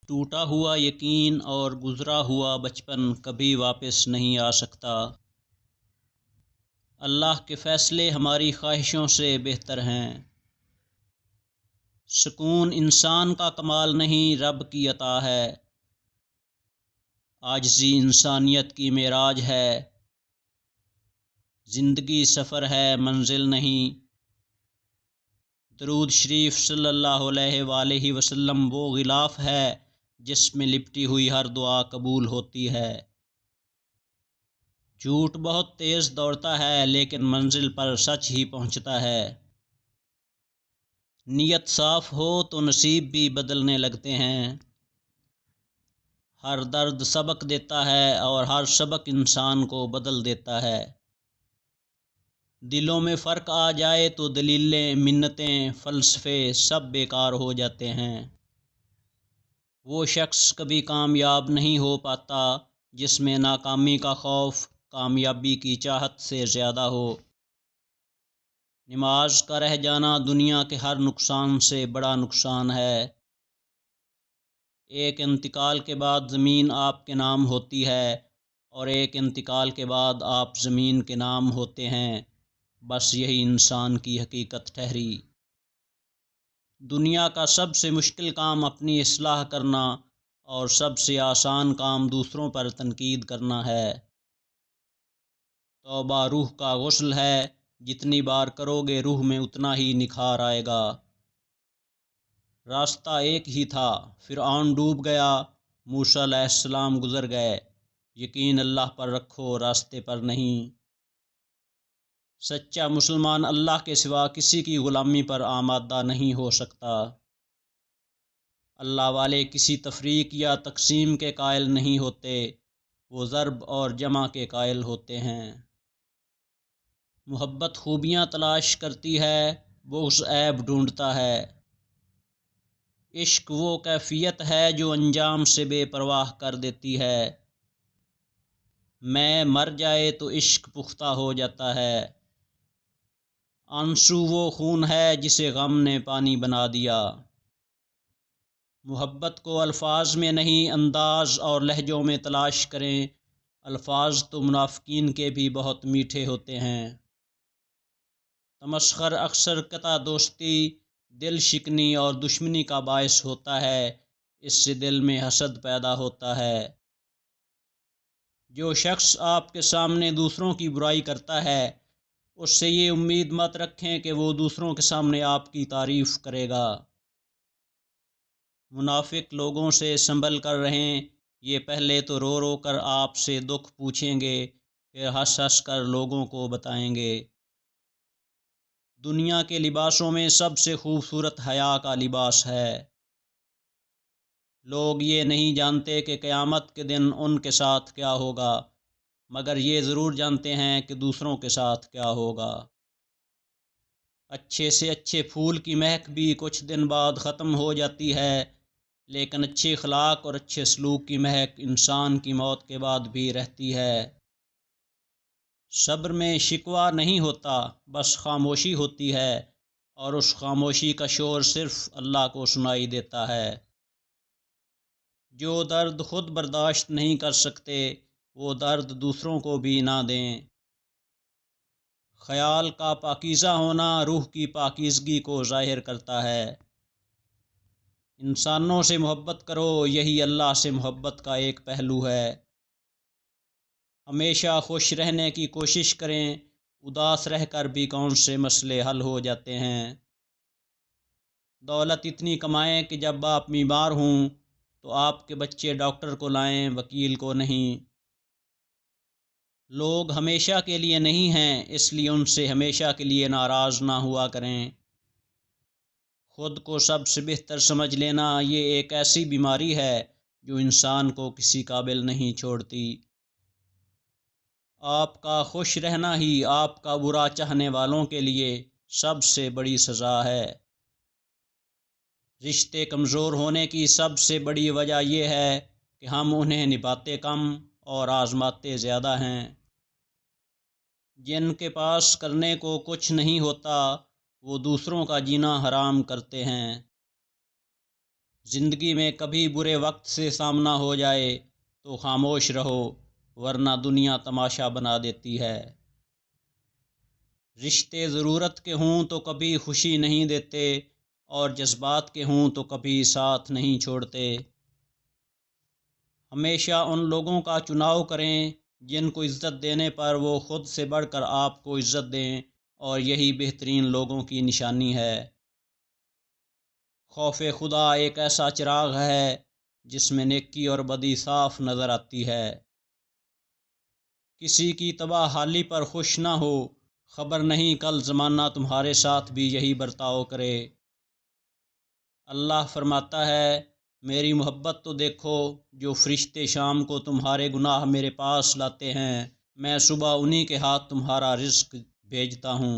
ٹوٹا ہوا یقین اور گزرا ہوا بچپن کبھی واپس نہیں آ سکتا۔ اللہ کے فیصلے ہماری خواہشوں سے بہتر ہیں۔ سکون انسان کا کمال نہیں، رب کی عطا ہے۔ عاجزی انسانیت کی معراج ہے۔ زندگی سفر ہے، منزل نہیں۔ درود شریف صلی اللہ علیہ وآلہ وسلم وہ غلاف ہے جس میں لپٹی ہوئی ہر دعا قبول ہوتی ہے۔ جھوٹ بہت تیز دوڑتا ہے لیکن منزل پر سچ ہی پہنچتا ہے۔ نیت صاف ہو تو نصیب بھی بدلنے لگتے ہیں۔ ہر درد سبق دیتا ہے اور ہر سبق انسان کو بدل دیتا ہے۔ دلوں میں فرق آ جائے تو دلیلیں، منتیں، فلسفے سب بیکار ہو جاتے ہیں۔ وہ شخص کبھی کامیاب نہیں ہو پاتا جس میں ناکامی کا خوف کامیابی کی چاہت سے زیادہ ہو۔ نماز کا رہ جانا دنیا کے ہر نقصان سے بڑا نقصان ہے۔ ایک انتقال کے بعد زمین آپ کے نام ہوتی ہے اور ایک انتقال کے بعد آپ زمین کے نام ہوتے ہیں۔ بس یہی انسان کی حقیقت ٹھہری۔ دنیا کا سب سے مشکل کام اپنی اصلاح کرنا اور سب سے آسان کام دوسروں پر تنقید کرنا ہے۔ توبہ روح کا غسل ہے، جتنی بار کرو گے روح میں اتنا ہی نکھار آئے گا۔ راستہ ایک ہی تھا، فرعون ڈوب گیا، موسیٰ علیہ السلام گزر گئے۔ یقین اللہ پر رکھو، راستے پر نہیں۔ سچا مسلمان اللہ کے سوا کسی کی غلامی پر آمادہ نہیں ہو سکتا۔ اللہ والے کسی تفریق یا تقسیم کے قائل نہیں ہوتے، وہ ضرب اور جمع کے قائل ہوتے ہیں۔ محبت خوبیاں تلاش کرتی ہے، بغض عیب ڈھونڈتا ہے۔ عشق وہ کیفیت ہے جو انجام سے بے پرواہ کر دیتی ہے۔ میں مر جائے تو عشق پختہ ہو جاتا ہے۔ آنسو وہ خون ہے جسے غم نے پانی بنا دیا۔ محبت کو الفاظ میں نہیں، انداز اور لہجوں میں تلاش کریں۔ الفاظ تو منافقین کے بھی بہت میٹھے ہوتے ہیں۔ تمسخر اکثر قطع دوستی، دل شکنی اور دشمنی کا باعث ہوتا ہے۔ اس سے دل میں حسد پیدا ہوتا ہے۔ جو شخص آپ کے سامنے دوسروں کی برائی کرتا ہے، اس سے یہ امید مت رکھیں کہ وہ دوسروں کے سامنے آپ کی تعریف کرے گا۔ منافق لوگوں سے سنبھل کر رہیں، یہ پہلے تو رو رو کر آپ سے دکھ پوچھیں گے، پھر ہنس ہنس کر لوگوں کو بتائیں گے۔ دنیا کے لباسوں میں سب سے خوبصورت حیا کا لباس ہے۔ لوگ یہ نہیں جانتے کہ قیامت کے دن ان کے ساتھ کیا ہوگا، مگر یہ ضرور جانتے ہیں کہ دوسروں کے ساتھ کیا ہوگا۔ اچھے سے اچھے پھول کی مہک بھی کچھ دن بعد ختم ہو جاتی ہے، لیکن اچھے اخلاق اور اچھے سلوک کی مہک انسان کی موت کے بعد بھی رہتی ہے۔ صبر میں شکوہ نہیں ہوتا، بس خاموشی ہوتی ہے، اور اس خاموشی کا شور صرف اللہ کو سنائی دیتا ہے۔ جو درد خود برداشت نہیں کر سکتے، وہ درد دوسروں کو بھی نہ دیں۔ خیال کا پاکیزہ ہونا روح کی پاکیزگی کو ظاہر کرتا ہے۔ انسانوں سے محبت کرو، یہی اللہ سے محبت کا ایک پہلو ہے۔ ہمیشہ خوش رہنے کی کوشش کریں، اداس رہ کر بھی کون سے مسئلے حل ہو جاتے ہیں۔ دولت اتنی کمائیں کہ جب آپ بیمار ہوں تو آپ کے بچے ڈاکٹر کو لائیں، وکیل کو نہیں۔ لوگ ہمیشہ کے لیے نہیں ہیں، اس لیے ان سے ہمیشہ کے لیے ناراض نہ ہوا کریں۔ خود کو سب سے بہتر سمجھ لینا یہ ایک ایسی بیماری ہے جو انسان کو کسی قابل نہیں چھوڑتی۔ آپ کا خوش رہنا ہی آپ کا برا چاہنے والوں کے لیے سب سے بڑی سزا ہے۔ رشتے کمزور ہونے کی سب سے بڑی وجہ یہ ہے کہ ہم انہیں نبھاتے کم اور آزماتے زیادہ ہیں۔ جن کے پاس کرنے کو کچھ نہیں ہوتا، وہ دوسروں کا جینا حرام کرتے ہیں۔ زندگی میں کبھی برے وقت سے سامنا ہو جائے تو خاموش رہو، ورنہ دنیا تماشا بنا دیتی ہے۔ رشتے ضرورت کے ہوں تو کبھی خوشی نہیں دیتے، اور جذبات کے ہوں تو کبھی ساتھ نہیں چھوڑتے۔ ہمیشہ ان لوگوں کا چناؤ کریں جن کو عزت دینے پر وہ خود سے بڑھ کر آپ کو عزت دیں، اور یہی بہترین لوگوں کی نشانی ہے۔ خوف خدا ایک ایسا چراغ ہے جس میں نیکی اور بدی صاف نظر آتی ہے۔ کسی کی تباہ حالی پر خوش نہ ہو، خبر نہیں کل زمانہ تمہارے ساتھ بھی یہی برتاؤ کرے۔ اللہ فرماتا ہے، میری محبت تو دیکھو، جو فرشتے شام کو تمہارے گناہ میرے پاس لاتے ہیں، میں صبح انہی کے ہاتھ تمہارا رزق بھیجتا ہوں۔